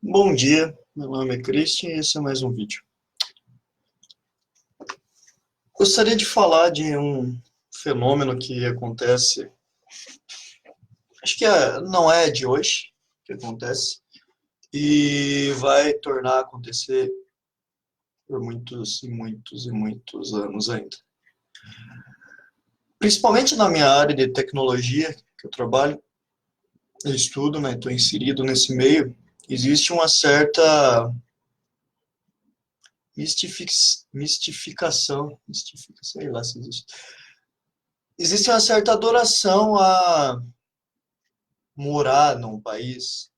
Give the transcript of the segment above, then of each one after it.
Bom dia, meu nome é Christian e esse é mais um vídeo. Gostaria de falar de um fenômeno que acontece, acho que não é de hoje que acontece, e vai tornar a acontecer por muitos e muitos e muitos anos ainda. Principalmente na minha área de tecnologia, que eu trabalho, eu estudo, né, estou inserido nesse meio, existe uma certa sei lá se existe. Existe uma certa adoração a morar num país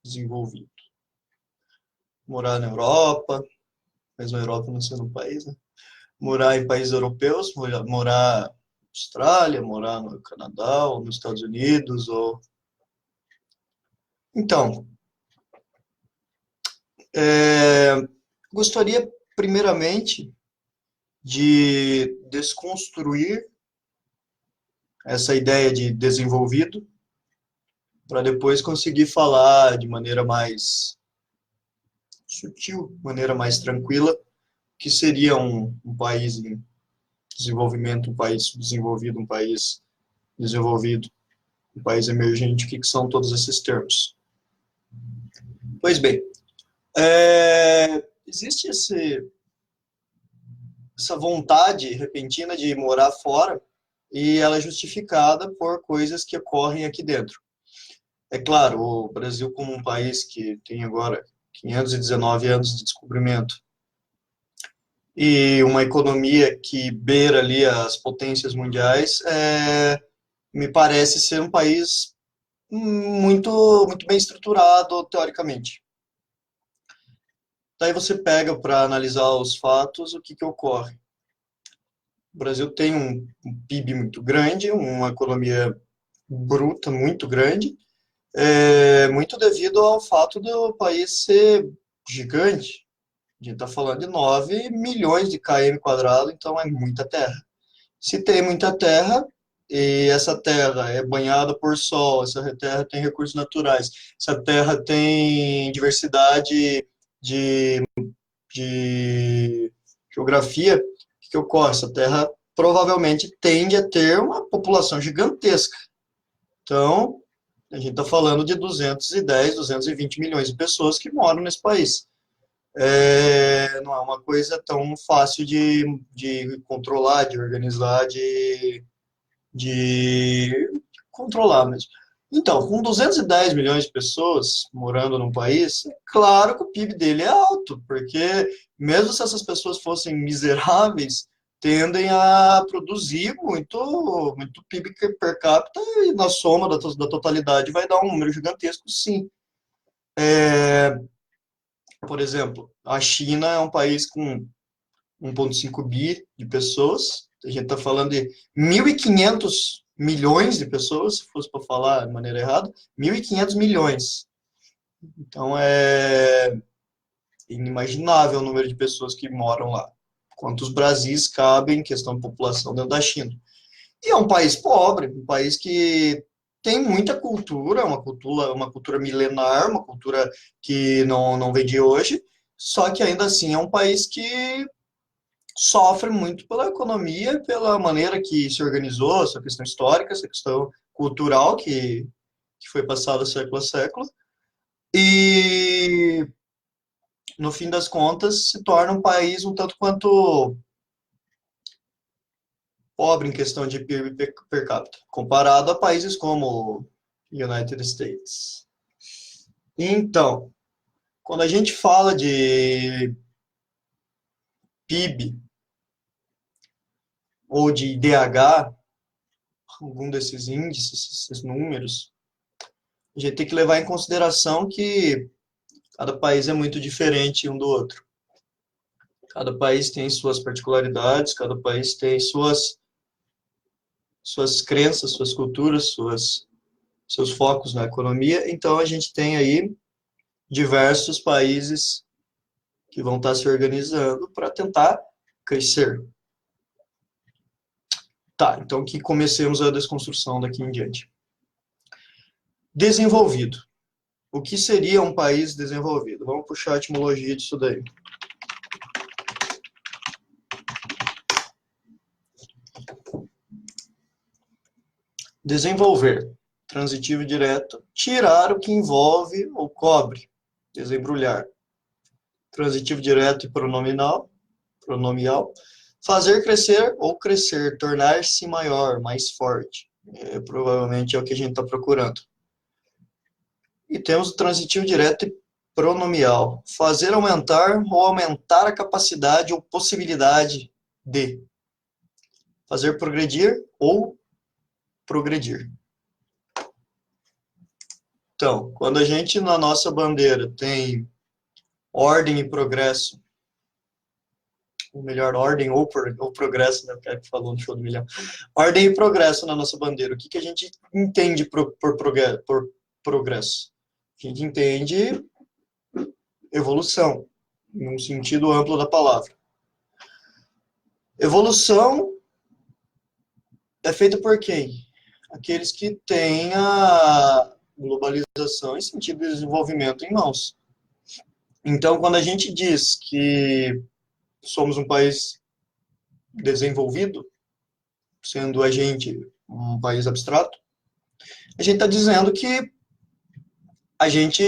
desenvolvido. Morar na Europa, mesmo a Europa não sendo um país, né? Morar em países europeus, morar na Austrália, morar no Canadá, ou nos Estados Unidos, ou... Então, é, gostaria primeiramente de desconstruir essa ideia de desenvolvido, para depois conseguir falar de maneira mais sutil, maneira mais tranquila, que seria um país em desenvolvimento, um país subdesenvolvido, um país desenvolvido, um país emergente, o que são todos esses termos. Pois bem, existe essa vontade repentina de morar fora e ela é justificada por coisas que ocorrem aqui dentro. É claro, o Brasil como um país que tem agora 519 anos de descobrimento e uma economia que beira ali as potências mundiais, me parece ser um país muito bem estruturado teoricamente. Daí você pega para analisar os fatos, o que ocorre. O Brasil tem um PIB muito grande, uma economia bruta muito grande, muito devido ao fato do país ser gigante. A gente está falando de 9 milhões de km quadrado, então é muita terra. Se tem muita terra, e essa terra é banhada por sol, essa terra tem recursos naturais, essa terra tem diversidade de, de geografia, o que ocorre? Essa terra provavelmente tende a ter uma população gigantesca. Então, a gente está falando de 210, 220 milhões de pessoas que moram nesse país. Não é uma coisa tão fácil de controlar, de organizar, de controlar mesmo. Então, com 210 milhões de pessoas morando num país, é claro que o PIB dele é alto, porque mesmo se essas pessoas fossem miseráveis, tendem a produzir muito PIB per capita e na soma da totalidade vai dar um número gigantesco, sim. Por exemplo, a China é um país com 1,5 bi de pessoas. A gente está falando de 1.500 milhões de pessoas, se fosse para falar de maneira errada, 1.500 milhões. Então é inimaginável o número de pessoas que moram lá. Quantos Brasis cabem em questão de população dentro da China. E é um país pobre, um país que tem muita cultura, uma cultura milenar, uma cultura que não vem de hoje, só que ainda assim é um país que sofre muito pela economia, pela maneira que se organizou, essa questão histórica, essa questão cultural que foi passada século a século. E, no fim das contas, se torna um país um tanto quanto pobre em questão de PIB per capita, comparado a países como United States. Então, quando a gente fala de PIB ou de IDH, algum desses índices, esses números, a gente tem que levar em consideração que cada país é muito diferente um do outro. Cada país tem suas particularidades, cada país tem suas crenças, suas culturas, seus focos na economia. Então, a gente tem aí diversos países que vão estar se organizando para tentar crescer. Tá, então que comecemos a desconstrução daqui em diante. Desenvolvido. o que seria um país desenvolvido? Vamos puxar a etimologia disso daí. Desenvolver, transitivo direto, tirar o que envolve ou cobre, desembrulhar. Transitivo direto e pronominal, fazer crescer ou crescer, tornar-se maior, mais forte. Provavelmente é o que a gente está procurando. E temos o transitivo direto e pronomial, fazer aumentar ou aumentar a capacidade ou possibilidade de. Fazer progredir ou progredir. Então, quando a gente na nossa bandeira tem ordem e progresso, ou melhor, ordem ou progresso, né? O cara que falou no show do milhão. Ordem e progresso na nossa bandeira. O que a gente entende por progresso? A gente entende evolução, num sentido amplo da palavra. Evolução é feita por quem? Aqueles que têm a globalização em sentido de desenvolvimento em mãos. Então, quando a gente diz que somos um país desenvolvido, sendo a gente um país abstrato, a gente está dizendo que a gente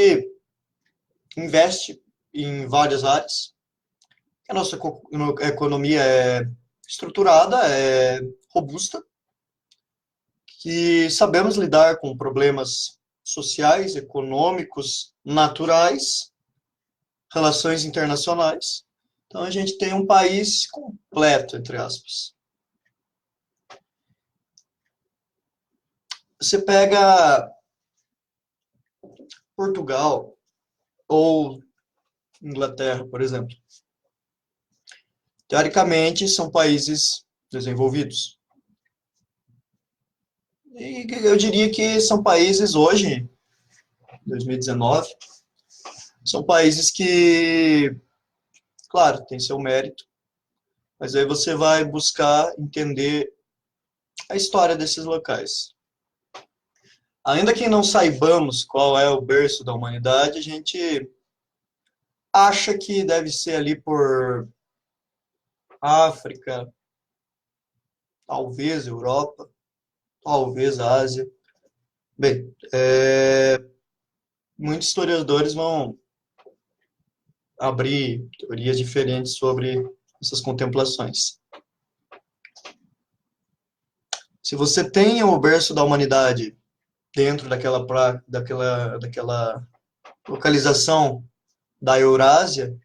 investe em várias áreas, a nossa economia é estruturada, é robusta, que sabemos lidar com problemas sociais, econômicos, naturais, relações internacionais. Então, a gente tem um país completo, entre aspas. Você pega Portugal ou Inglaterra, por exemplo. Teoricamente, são países desenvolvidos. E eu diria que são países hoje, 2019, são países que, claro, tem seu mérito, mas aí você vai buscar entender a história desses locais. Ainda que não saibamos qual é o berço da humanidade, a gente acha que deve ser ali por África, talvez Europa, talvez Ásia. Bem, muitos historiadores vão abrir teorias diferentes sobre essas contemplações. Se você tem o berço da humanidade dentro daquela localização da Eurásia,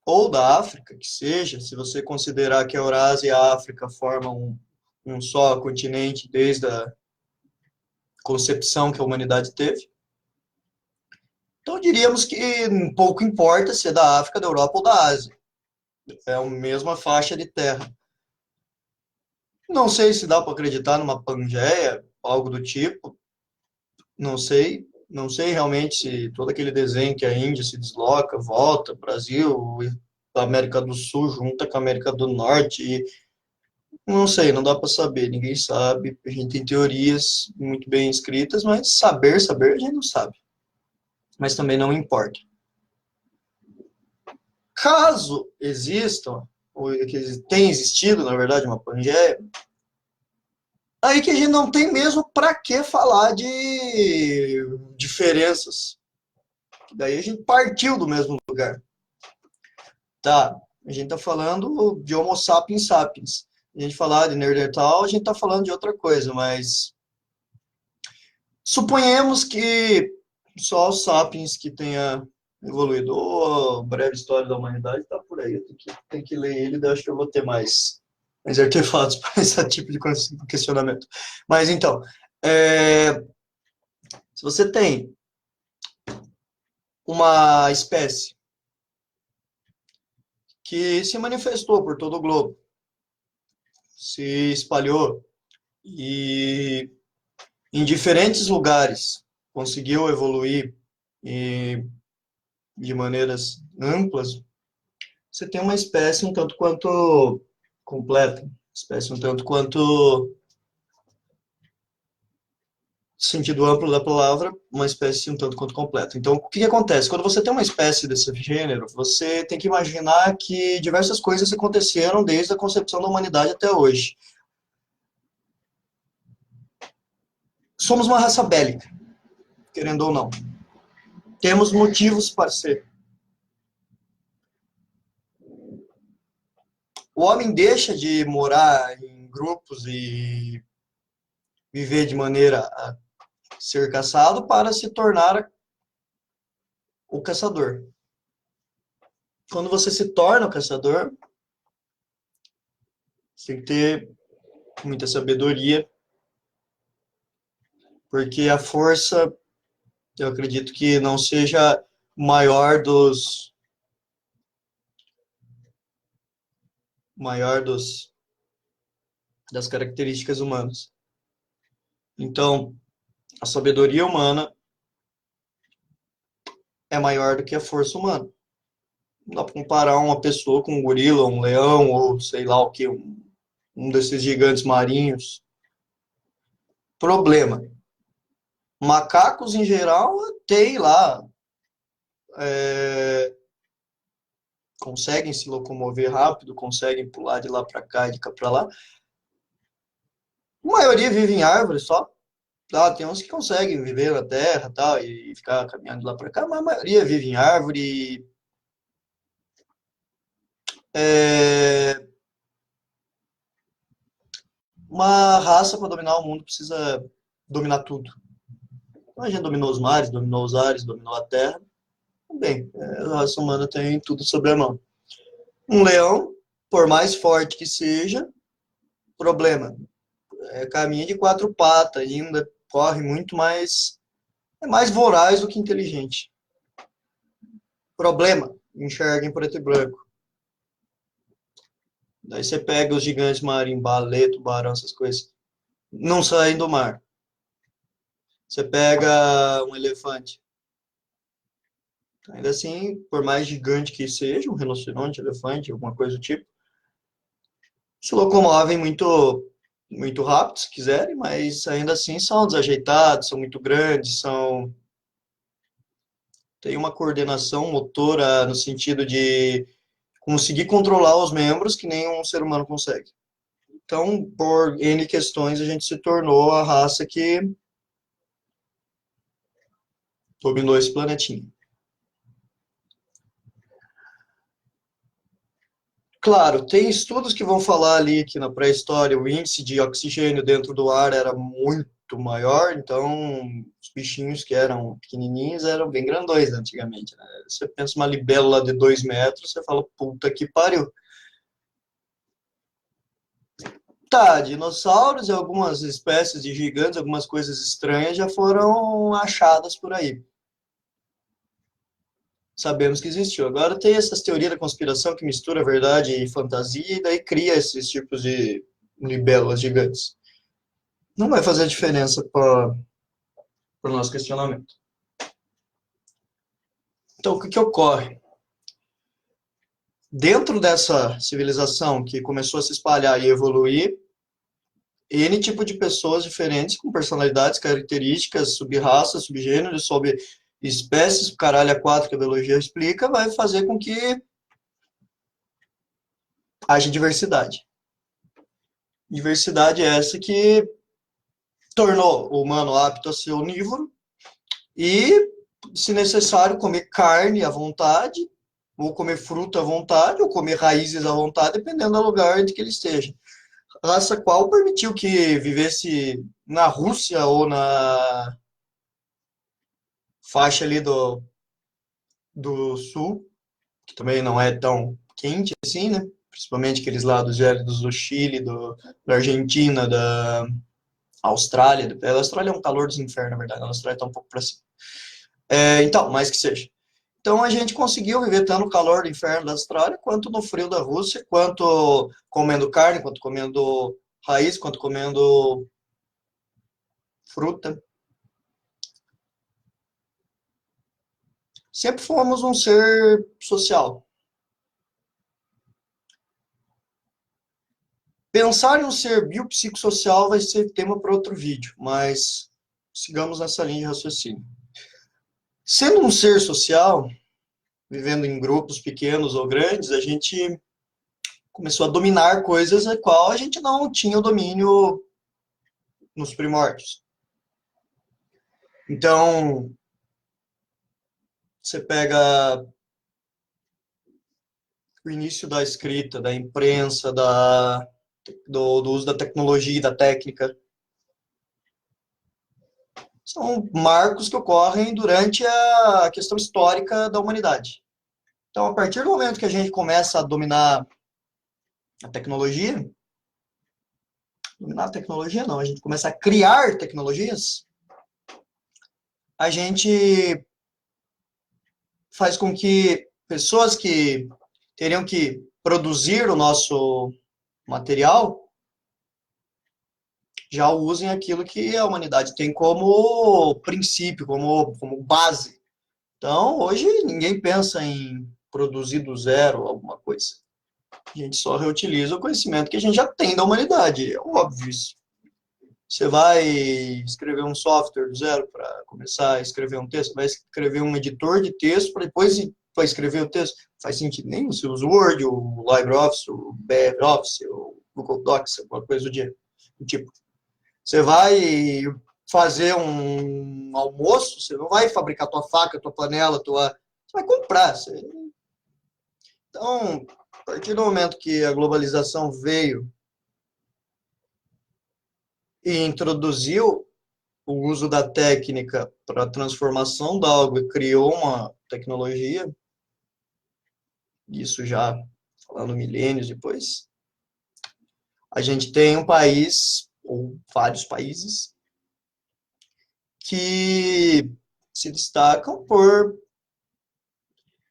ou da África, que seja, se você considerar que a Eurásia e a África formam um só continente desde a concepção que a humanidade teve, então diríamos que pouco importa se é da África, da Europa ou da Ásia. É a mesma faixa de terra. Não sei se dá para acreditar numa Pangeia, algo do tipo. Não sei. Não sei realmente se todo aquele desenho que a Índia se desloca, volta, Brasil, a América do Sul junta com a América do Norte. Não sei, não dá para saber. Ninguém sabe. A gente tem teorias muito bem escritas, mas saber, a gente não sabe. Mas também não importa. Caso existam, ou que tenha existido, na verdade, uma Pangeia, aí que a gente não tem mesmo para que falar de diferenças. Daí a gente partiu do mesmo lugar. Tá, a gente está falando de Homo sapiens sapiens. A gente falar de Neandertal, a gente está falando de outra coisa, mas suponhamos que só os sapiens que tenha evoluído. Ou a breve história da humanidade está por aí. Eu tenho que ler ele, daí acho que eu vou ter mais artefatos para esse tipo de questionamento. Mas então, se você tem uma espécie que se manifestou por todo o globo, se espalhou e em diferentes lugares conseguiu evoluir de maneiras amplas, você tem uma espécie um tanto quanto completa, espécie um tanto quanto sentido amplo da palavra, uma espécie um tanto quanto completa. Então, o que que acontece? Quando você tem uma espécie desse gênero, você tem que imaginar que diversas coisas aconteceram desde a concepção da humanidade até hoje. Somos uma raça bélica, querendo ou não. Temos motivos para ser. O homem deixa de morar em grupos e viver de maneira a ser caçado para se tornar o caçador. Quando você se torna o caçador, você tem que ter muita sabedoria, porque a força, eu acredito que não seja o maior das características humanas. Então, a sabedoria humana é maior do que a força humana. Não dá para comparar uma pessoa com um gorila, um leão, ou sei lá o que, um desses gigantes marinhos. Problema. Macacos, em geral, tem lá, é, conseguem se locomover rápido, conseguem pular de lá para cá e de cá para lá. A maioria vive em árvores só. Ah, tem uns que conseguem viver na terra tal, e ficar caminhando de lá para cá, mas a maioria vive em árvore. É, uma raça para dominar o mundo precisa dominar tudo. Então, a gente dominou os mares, dominou os ares, dominou a terra. Bem, a raça humana tem tudo sob a mão. Um leão, por mais forte que seja, problema, caminha de quatro patas ainda, corre muito mais, é mais voraz do que inteligente. Problema, enxerga em preto e branco. Daí você pega os gigantes marinhos, baleia, tubarão, essas coisas, não saem do mar. Você pega um elefante, ainda assim, por mais gigante que seja, um rinoceronte, elefante, alguma coisa do tipo, se locomovem muito rápido, se quiserem, mas ainda assim são desajeitados, são muito grandes, tem uma coordenação motora no sentido de conseguir controlar os membros que nenhum ser humano consegue. Então, por N questões, a gente se tornou a raça que dominou esse planetinha. Claro, tem estudos que vão falar ali que na pré-história o índice de oxigênio dentro do ar era muito maior, então os bichinhos que eram pequenininhos eram bem grandões antigamente, né? Você pensa uma libélula de 2 metros, você fala, puta que pariu. Tá, dinossauros e algumas espécies de gigantes, algumas coisas estranhas já foram achadas por aí. Sabemos que existiu. Agora tem essas teorias da conspiração que mistura verdade e fantasia e daí cria esses tipos de libélulas gigantes. Não vai fazer diferença para o nosso questionamento. Então, o que que ocorre? Dentro dessa civilização que começou a se espalhar e evoluir, N tipo de pessoas diferentes, com personalidades, características, sub-raças, subgêneros, sub-espécies, caralho a quatro que a biologia explica, vai fazer com que haja diversidade. Diversidade é essa que tornou o humano apto a ser onívoro e, se necessário, comer carne à vontade, ou comer fruta à vontade, ou comer raízes à vontade, dependendo do lugar em que ele esteja. Raça qual permitiu que vivesse na Rússia ou na faixa ali do sul, que também não é tão quente assim, né? Principalmente aqueles lados gélidos do Chile, da Argentina, da Austrália. A Austrália é um calor dos infernos, na verdade. A Austrália está um pouco para cima. Então, mais que seja. Então a gente conseguiu viver tanto no calor do inferno da Austrália, quanto no frio da Rússia, quanto comendo carne, quanto comendo raiz, quanto comendo fruta. Sempre fomos um ser social. Pensar em um ser biopsicossocial vai ser tema para outro vídeo, mas sigamos nessa linha de raciocínio. Sendo um ser social, vivendo em grupos pequenos ou grandes, a gente começou a dominar coisas a qual a gente não tinha o domínio nos primórdios. Então, você pega o início da escrita, da imprensa, do uso da tecnologia e da técnica. São marcos que ocorrem durante a questão histórica da humanidade. Então, a partir do momento que a gente começa a dominar a tecnologia não, a gente começa a criar tecnologias, a gente faz com que pessoas que teriam que produzir o nosso material já usem aquilo que a humanidade tem como princípio, como base. Então, hoje ninguém pensa em produzir do zero alguma coisa. A gente só reutiliza o conhecimento que a gente já tem da humanidade. É óbvio isso. Você vai escrever um software do zero para começar a escrever um texto, vai escrever um editor de texto para depois vai escrever o texto. Não faz sentido nenhum. Você usa o Word, o LibreOffice, o BROffice, o Google Docs, alguma coisa do tipo. Você vai fazer um almoço, você não vai fabricar tua faca, tua panela, você vai comprar. Então, a partir do momento que a globalização veio e introduziu o uso da técnica para a transformação de algo e criou uma tecnologia, isso já falando milênios depois, a gente tem um país, ou vários países, que se destacam por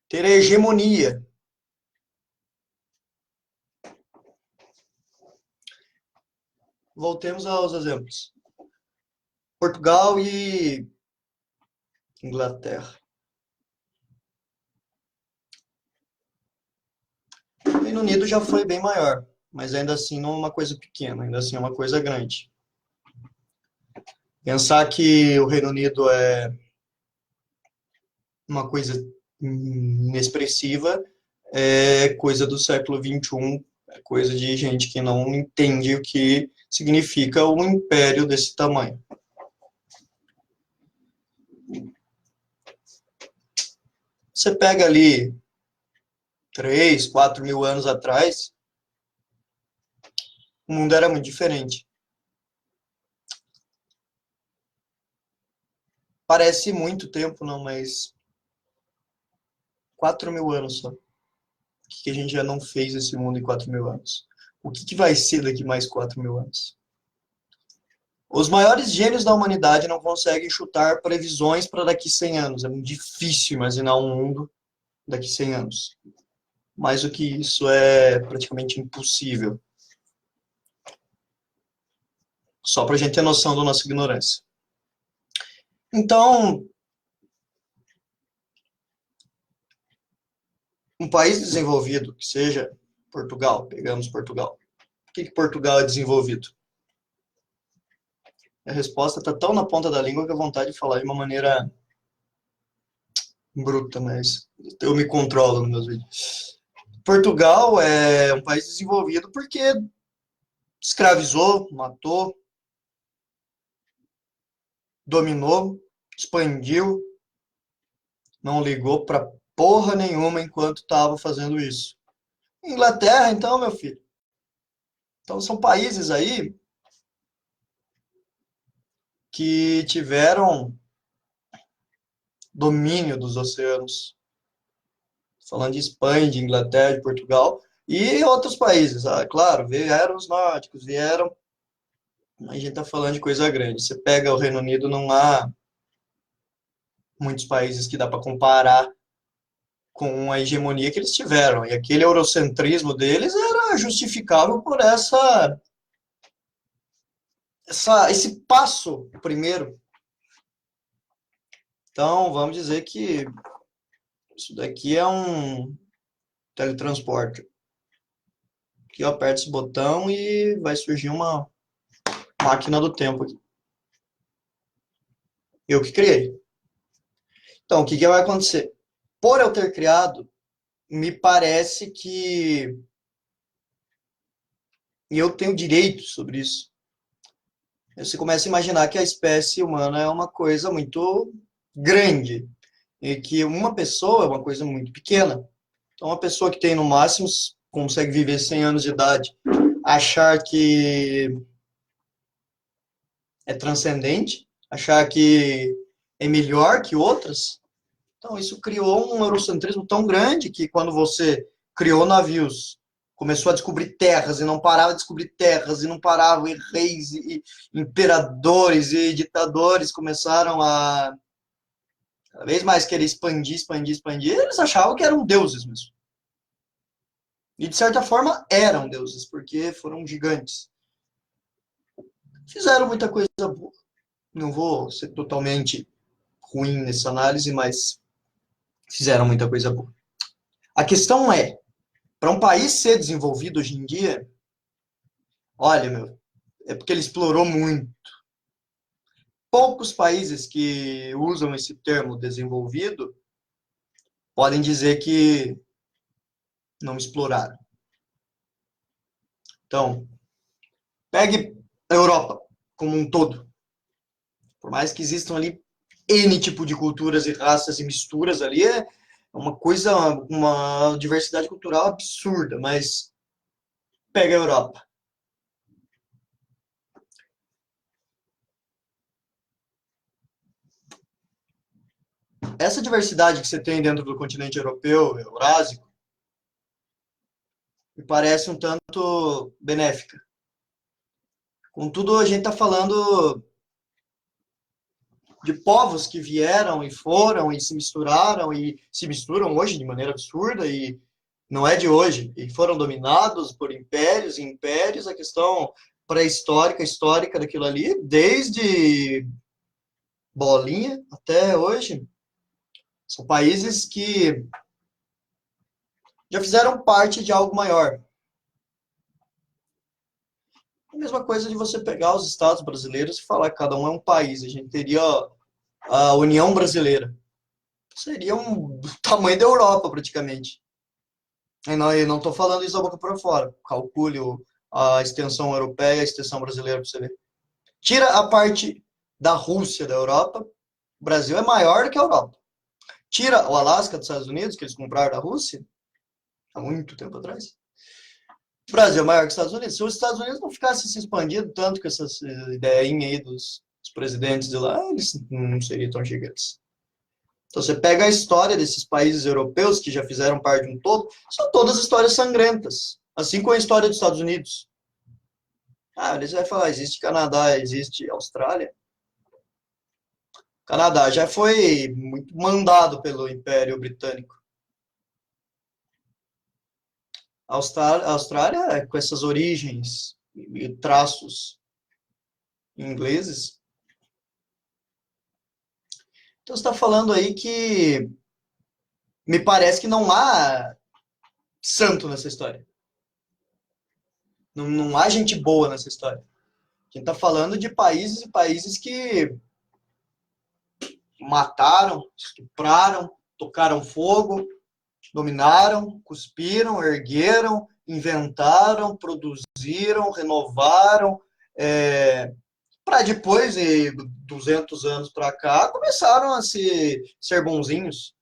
ter a hegemonia. Voltemos aos exemplos. Portugal e Inglaterra. O Reino Unido já foi bem maior, mas ainda assim não é uma coisa pequena, ainda assim é uma coisa grande. Pensar que o Reino Unido é uma coisa inexpressiva é coisa do século XXI, é coisa de gente que não entende o que significa um império desse tamanho. Você pega ali 3, 4 mil anos atrás, o mundo era muito diferente. Parece muito tempo, não, mas 4 mil anos só. O que a gente já não fez esse mundo em 4 mil anos? O que vai ser daqui mais 4 mil anos? Os maiores gênios da humanidade não conseguem chutar previsões para daqui 100 anos. É muito difícil imaginar um mundo daqui 100 anos. Mais do que isso é praticamente impossível. Só para a gente ter noção da nossa ignorância. Então, um país desenvolvido, que seja Portugal, pegamos Portugal. Por que Portugal é desenvolvido? A resposta está tão na ponta da língua que a vontade de falar de uma maneira bruta, mas eu me controlo nos meus vídeos. Portugal é um país desenvolvido porque escravizou, matou, dominou, expandiu, não ligou para porra nenhuma enquanto estava fazendo isso. Inglaterra, então, meu filho. Então, são países aí que tiveram domínio dos oceanos. Falando de Espanha, de Inglaterra, de Portugal e outros países. Claro, vieram os nórdicos, vieram. A gente está falando de coisa grande. Você pega o Reino Unido, não há muitos países que dá para comparar com a hegemonia que eles tiveram. E aquele eurocentrismo deles era justificável por esse passo primeiro. Então, vamos dizer que isso daqui é um teletransporte. Aqui eu aperto esse botão e vai surgir uma máquina do tempo aqui. Eu que criei. Então, o que vai acontecer? Por eu ter criado, me parece que eu tenho direito sobre isso. Você começa a imaginar que a espécie humana é uma coisa muito grande e que uma pessoa é uma coisa muito pequena. Então, uma pessoa que tem no máximo consegue viver 100 anos de idade, achar que é transcendente, achar que é melhor que outras. Então, isso criou um eurocentrismo tão grande que quando você criou navios, começou a descobrir terras e não parava de descobrir terras e não parava, e reis e imperadores e ditadores começaram a cada vez mais querer expandir, expandir, expandir, eles achavam que eram deuses mesmo. E de certa forma eram deuses, porque foram gigantes. Fizeram muita coisa boa. Não vou ser totalmente ruim nessa análise, mas fizeram muita coisa boa. A questão é, para um país ser desenvolvido hoje em dia, olha, meu, é porque ele explorou muito. Poucos países que usam esse termo desenvolvido podem dizer que não exploraram. Então, pegue a Europa como um todo. Por mais que existam ali N tipo de culturas e raças e misturas ali, é uma coisa, uma diversidade cultural absurda, mas pega a Europa. Essa diversidade que você tem dentro do continente europeu, eurásico, me parece um tanto benéfica. Contudo, a gente está falando de povos que vieram e foram e se misturaram e se misturam hoje de maneira absurda e não é de hoje. E foram dominados por impérios e impérios. A questão pré-histórica, histórica daquilo ali, desde bolinha até hoje, são países que já fizeram parte de algo maior. A mesma coisa de você pegar os estados brasileiros e falar que cada um é um país. A gente teria a União Brasileira. Seria do tamanho da Europa, praticamente. E não estou falando isso da boca para fora. Calcule a extensão europeia e a extensão brasileira para você ver. Tira a parte da Rússia da Europa, o Brasil é maior do que a Europa. Tira o Alasca dos Estados Unidos, que eles compraram da Rússia, há muito tempo atrás. O Brasil é maior que os Estados Unidos. Se os Estados Unidos não ficassem se expandindo tanto com essas ideinhas aí dos presidentes de lá, eles não seriam tão gigantes. Então você pega a história desses países europeus que já fizeram parte de um todo, são todas histórias sangrentas. Assim como a história dos Estados Unidos. Ah, eles vão falar, existe Canadá, existe Austrália. Canadá já foi muito mandado pelo Império Britânico. A Austrália, com essas origens e traços ingleses. Então você está falando aí que me parece que não há santo nessa história. Não há gente boa nessa história. A gente está falando de países e países que mataram, estupraram, tocaram fogo, dominaram, cuspiram, ergueram, inventaram, produziram, renovaram, para depois, de 200 anos para cá, começaram a ser bonzinhos.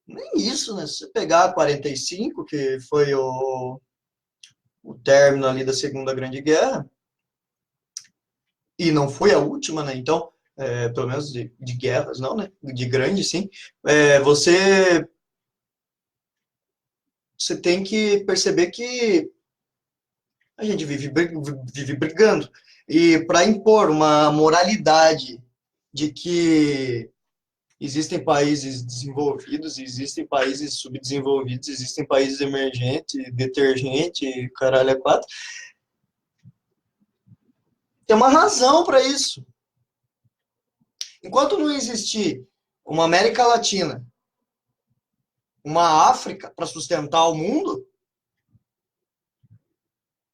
Nem isso, né? Se você pegar 45, que foi o término ali da Segunda Grande Guerra, e não foi a última, né? Então, pelo menos de guerras, não, né? De grande, sim. Você tem que perceber que a gente vive brigando. E para impor uma moralidade de que existem países desenvolvidos, existem países subdesenvolvidos, existem países emergentes, detergente, caralho, é quatro. Tem uma razão para isso. Enquanto não existir uma América Latina, uma África para sustentar o mundo,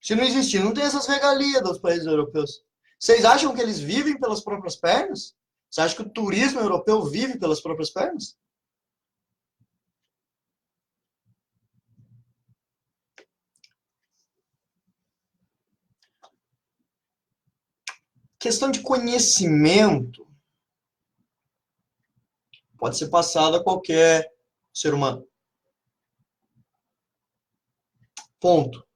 se não existir, não tem essas regalias dos países europeus. Vocês acham que eles vivem pelas próprias pernas? Você acha que o turismo europeu vive pelas próprias pernas? Questão de conhecimento pode ser passada a qualquer ser humano. Ponto.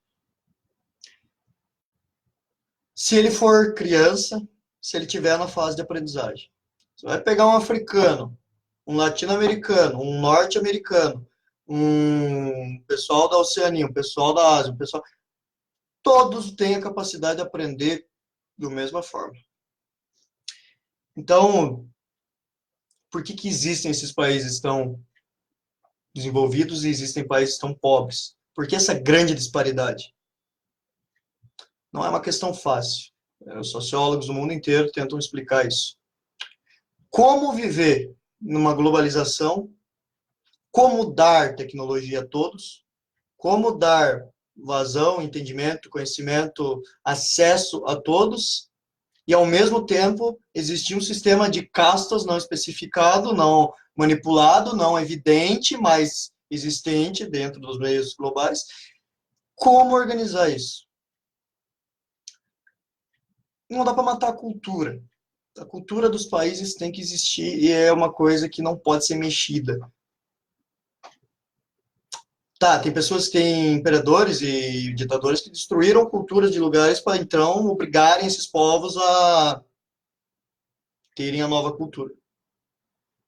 Se ele for criança, se ele estiver na fase de aprendizagem. Você vai pegar um africano, um latino-americano, um norte-americano, um pessoal da Oceania, um pessoal da Ásia, um pessoal... Todos têm a capacidade de aprender da mesma forma. Então, por que que existem esses países tão desenvolvidos e existem países tão pobres? Por que essa grande disparidade? Não é uma questão fácil. Os sociólogos do mundo inteiro tentam explicar isso. Como viver numa globalização? Como dar tecnologia a todos? Como dar vazão, entendimento, conhecimento, acesso a todos? E, ao mesmo tempo, existia um sistema de castas não especificado, não manipulado, não evidente, mas existente dentro dos meios globais. Como organizar isso? Não dá para matar a cultura. A cultura dos países tem que existir e é uma coisa que não pode ser mexida. Tá, tem pessoas que têm imperadores e ditadores que destruíram culturas de lugares para então obrigarem esses povos a terem a nova cultura.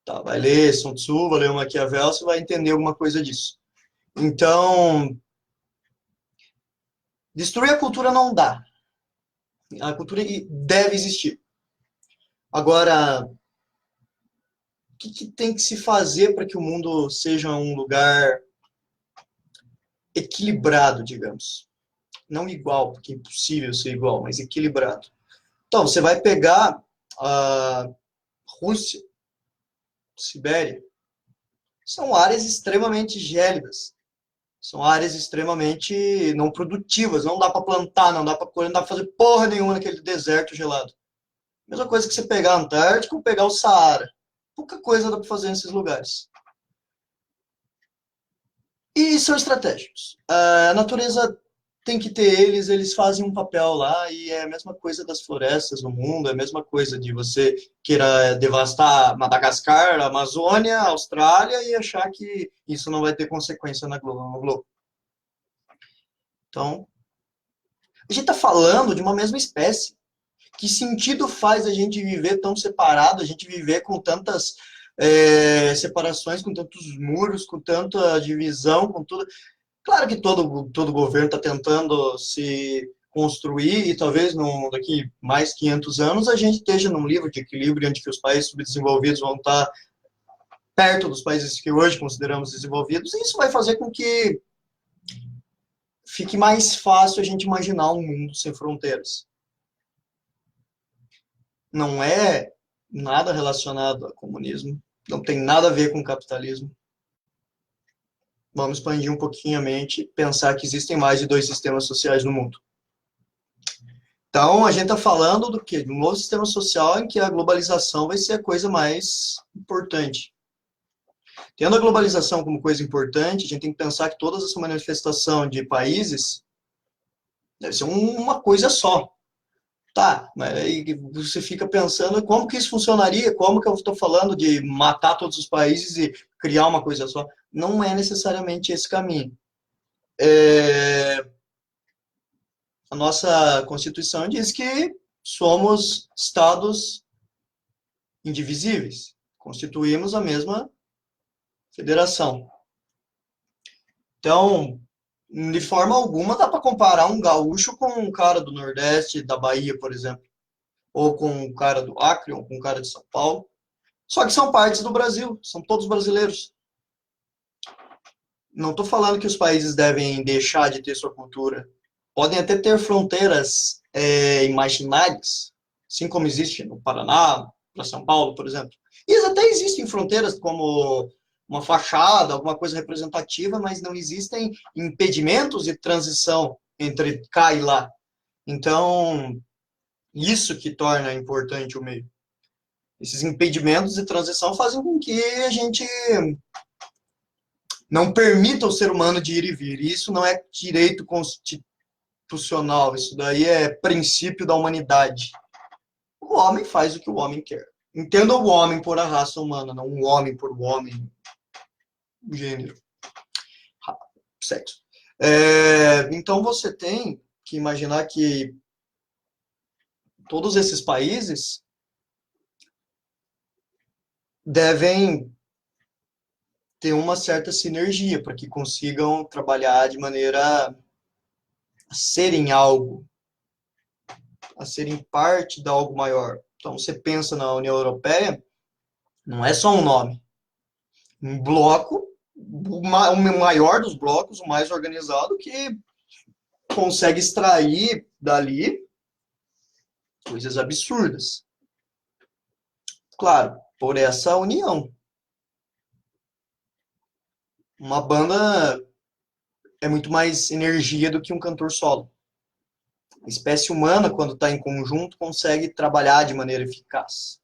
Tá, vai ler Sun Tzu, vai ler Maquiavel, você vai entender alguma coisa disso. Então, destruir a cultura não dá. A cultura deve existir. Agora, o que tem que se fazer para que o mundo seja um lugar equilibrado, digamos? Não igual, porque é impossível ser igual, mas equilibrado. Então, você vai pegar a Rússia, Sibéria, são áreas extremamente gélidas, são áreas extremamente não produtivas, não dá para plantar, não dá para colher, não dá para fazer porra nenhuma naquele deserto gelado. Mesma coisa que você pegar a Antártica ou pegar o Saara. Pouca coisa dá para fazer nesses lugares. E são estratégicos. A natureza tem que ter eles fazem um papel lá, e é a mesma coisa das florestas no mundo, é a mesma coisa de você queira devastar Madagascar, a Amazônia, a Austrália, e achar que isso não vai ter consequência no globo. Então, a gente está falando de uma mesma espécie. Que sentido faz a gente viver tão separado, a gente viver com tantas separações, com tantos muros, com tanta divisão, com tudo. Claro que todo governo está tentando se construir e talvez daqui mais 500 anos a gente esteja num livro de equilíbrio onde que os países subdesenvolvidos vão estar perto dos países que hoje consideramos desenvolvidos, e isso vai fazer com que fique mais fácil a gente imaginar um mundo sem fronteiras. Não é nada relacionado ao comunismo, não tem nada a ver com capitalismo. Vamos expandir um pouquinho a mente, pensar que existem mais de 2 sistemas sociais no mundo. Então, a gente está falando do quê? De um novo sistema social em que a globalização vai ser a coisa mais importante. Tendo a globalização como coisa importante, a gente tem que pensar que toda essa manifestação de países deve ser uma coisa só. Tá, mas aí você fica pensando como que isso funcionaria, como que eu estou falando de matar todos os países e criar uma coisa só. Não é necessariamente esse caminho. A nossa Constituição diz que somos estados indivisíveis, constituímos a mesma federação. Então, de forma alguma dá para comparar um gaúcho com um cara do Nordeste, da Bahia, por exemplo, ou com um cara do Acre, ou com um cara de São Paulo. Só que são partes do Brasil, são todos brasileiros. Não estou falando que os países devem deixar de ter sua cultura. Podem até ter fronteiras imaginárias, assim como existe no Paraná, para São Paulo, por exemplo. E até existem fronteiras como uma fachada, alguma coisa representativa, mas não existem impedimentos de transição entre cá e lá. Então, isso que torna importante o meio. Esses impedimentos de transição fazem com que a gente não permita o ser humano de ir e vir. E isso não é direito constitucional, isso daí é princípio da humanidade. O homem faz o que o homem quer. Entenda o homem por a raça humana, não o homem por o homem, gênero, sexo. Então você tem que imaginar que todos esses países devem ter uma certa sinergia para que consigam trabalhar de maneira a serem algo, a serem parte de algo maior. Então você pensa na União Europeia, não é só um nome. Um bloco, o maior dos blocos, o mais organizado, que consegue extrair dali coisas absurdas. Claro, por essa união. Uma banda é muito mais energia do que um cantor solo. A espécie humana, quando está em conjunto, consegue trabalhar de maneira eficaz.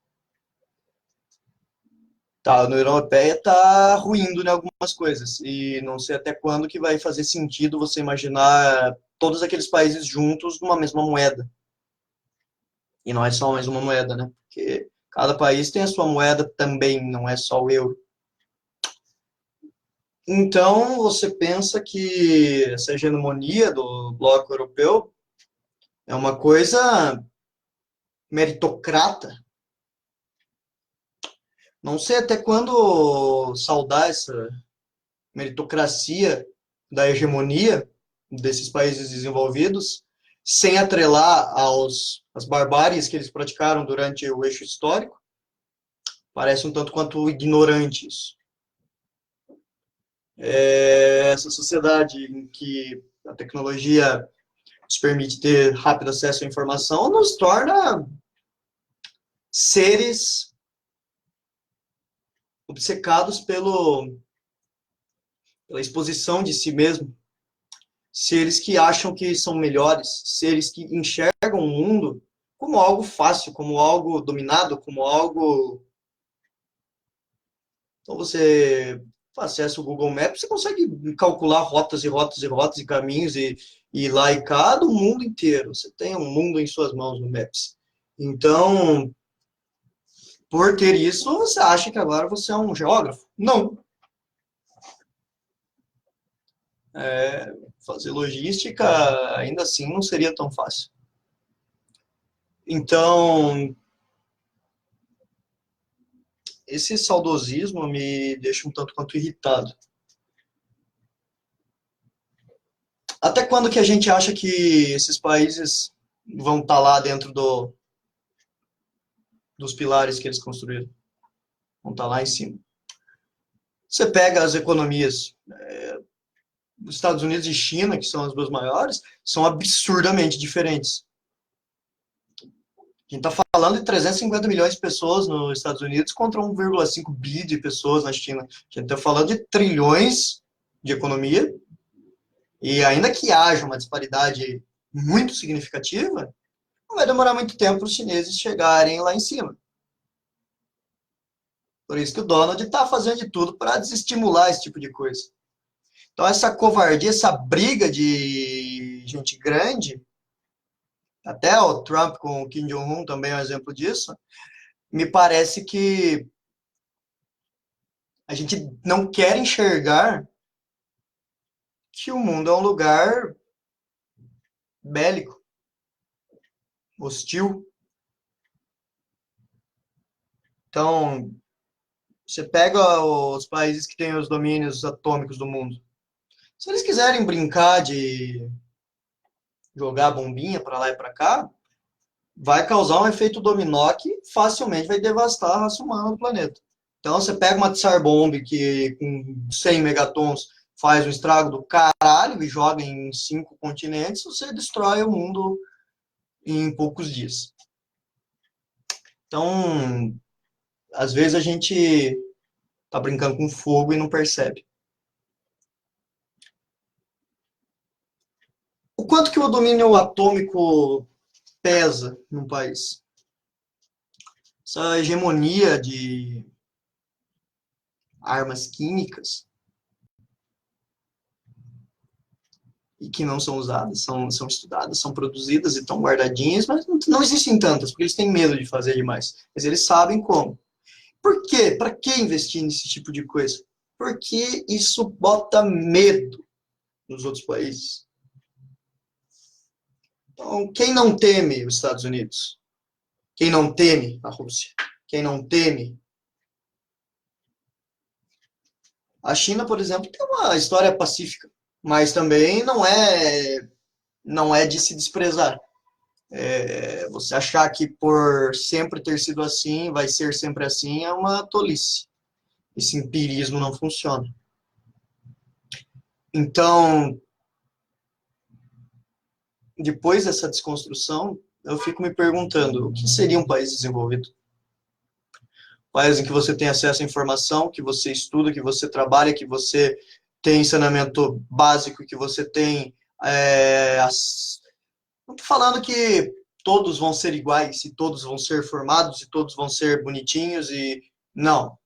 Tá, a União Europeia está ruindo em algumas coisas. E não sei até quando que vai fazer sentido você imaginar todos aqueles países juntos numa mesma moeda. E não é só mais uma moeda, né? Porque cada país tem a sua moeda também, não é só o euro. Então, você pensa que essa hegemonia do bloco europeu é uma coisa meritocrata. Não sei até quando saudar essa meritocracia da hegemonia desses países desenvolvidos, sem atrelar às barbáries que eles praticaram durante o eixo histórico. Parece um tanto quanto ignorante isso. Essa sociedade em que a tecnologia nos permite ter rápido acesso à informação nos torna seres obcecados pela exposição de si mesmo, seres que acham que são melhores, seres que enxergam o mundo como algo fácil, como algo dominado, como algo... Então você acessa o Google Maps, você consegue calcular rotas e rotas e rotas e caminhos e ir lá e cá do mundo inteiro. Você tem um mundo em suas mãos no Maps. Então, por ter isso, você acha que agora você é um geógrafo? Não. Fazer logística, ainda assim, não seria tão fácil. Então, esse saudosismo me deixa um tanto quanto irritado. Até quando que a gente acha que esses países vão estar lá dentro dos pilares que eles construíram? Vão estar lá em cima. Você pega as economias, os Estados Unidos e China, que são as duas maiores, são absurdamente diferentes. A gente está falando de 350 milhões de pessoas nos Estados Unidos contra 1,5 bi de pessoas na China. A gente está falando de trilhões de economia. E ainda que haja uma disparidade muito significativa, não vai demorar muito tempo para os chineses chegarem lá em cima. Por isso que o Donald está fazendo de tudo para desestimular esse tipo de coisa. Então, essa covardia, essa briga de gente grande, até o Trump com o Kim Jong-un também é um exemplo disso, me parece que a gente não quer enxergar que o mundo é um lugar bélico, hostil. Então, você pega os países que têm os domínios atômicos do mundo. Se eles quiserem brincar de jogar bombinha para lá e para cá, vai causar um efeito dominó que facilmente vai devastar a raça humana do planeta. Então, você pega uma Tsar Bomb que com 100 megatons faz um estrago do caralho e joga em 5 continentes, você destrói o mundo em poucos dias. Então, às vezes a gente tá brincando com fogo e não percebe. O quanto que o domínio atômico pesa num país? essa hegemonia de armas químicas e que não são usadas, são estudadas, são produzidas e estão guardadinhas, mas não existem tantas, porque eles têm medo de fazer demais. Mas eles sabem como. Por quê? Para que investir nesse tipo de coisa? Porque isso bota medo nos outros países. Então, quem não teme os Estados Unidos? Quem não teme a Rússia? Quem não teme? A China, por exemplo, tem uma história pacífica, mas também não é de se desprezar. Você achar que por sempre ter sido assim, vai ser sempre assim, é uma tolice. Esse empirismo não funciona. Então, depois dessa desconstrução, eu fico me perguntando, o que seria um país desenvolvido? Um país em que você tem acesso à informação, que você estuda, que você trabalha, que você tem saneamento básico, que você tem... Não estou falando que todos vão ser iguais, e todos vão ser formados, e todos vão ser bonitinhos, e... Não.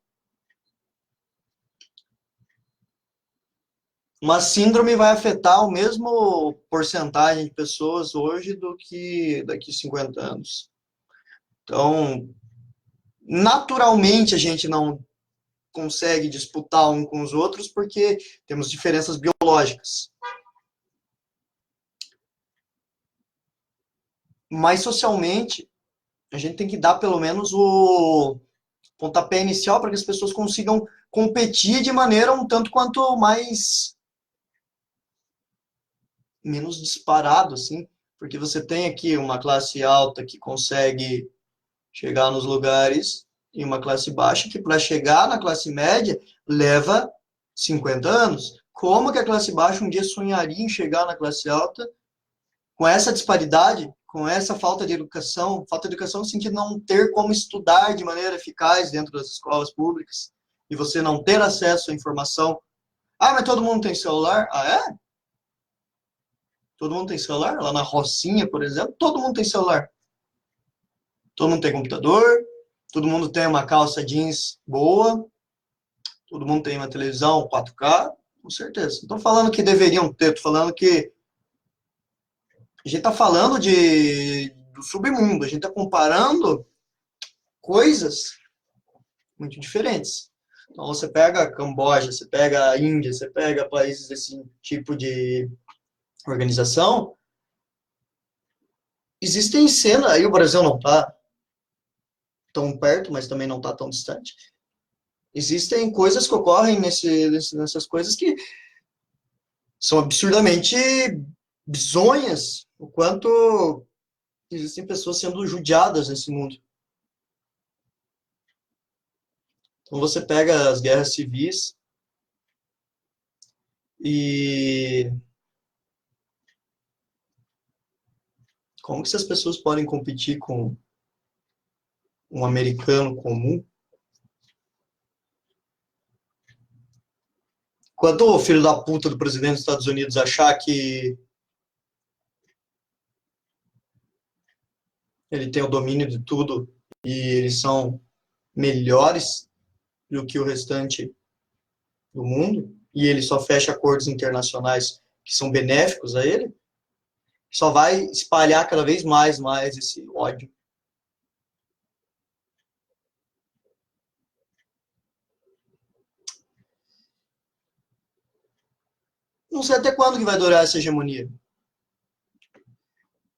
Uma síndrome vai afetar o mesmo porcentagem de pessoas hoje do que daqui a 50 anos. Então, naturalmente a gente não consegue disputar um com os outros porque temos diferenças biológicas. Mas socialmente, a gente tem que dar pelo menos o pontapé inicial para que as pessoas consigam competir de maneira um tanto quanto mais menos disparado, assim, porque você tem aqui uma classe alta que consegue chegar nos lugares e uma classe baixa que para chegar na classe média leva 50 anos. Como que a classe baixa um dia sonharia em chegar na classe alta com essa disparidade, com essa falta de educação no sentido de não ter como estudar de maneira eficaz dentro das escolas públicas e você não ter acesso à informação. Ah, mas todo mundo tem celular? Ah, é? Todo mundo tem celular? Lá na Rocinha, por exemplo, todo mundo tem celular. Todo mundo tem computador, todo mundo tem uma calça jeans boa, todo mundo tem uma televisão 4K, com certeza. Não estou falando que deveriam ter, estou falando que a gente está falando do submundo, a gente está comparando coisas muito diferentes. Então você pega a Camboja, você pega a Índia, você pega países desse tipo de organização, existem cenas, aí o Brasil não está tão perto, mas também não está tão distante. Existem coisas que ocorrem nessas coisas que são absurdamente bizonhas, o quanto existem pessoas sendo judiadas nesse mundo. Então você pega as guerras civis e como que essas pessoas podem competir com um americano comum? Quando o filho da puta do presidente dos Estados Unidos achar que ele tem o domínio de tudo e eles são melhores do que o restante do mundo, e ele só fecha acordos internacionais que são benéficos a ele, só vai espalhar cada vez mais esse ódio. Não sei até quando que vai durar essa hegemonia.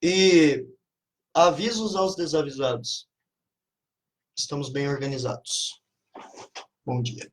E avisos aos desavisados. Estamos bem organizados. Bom dia.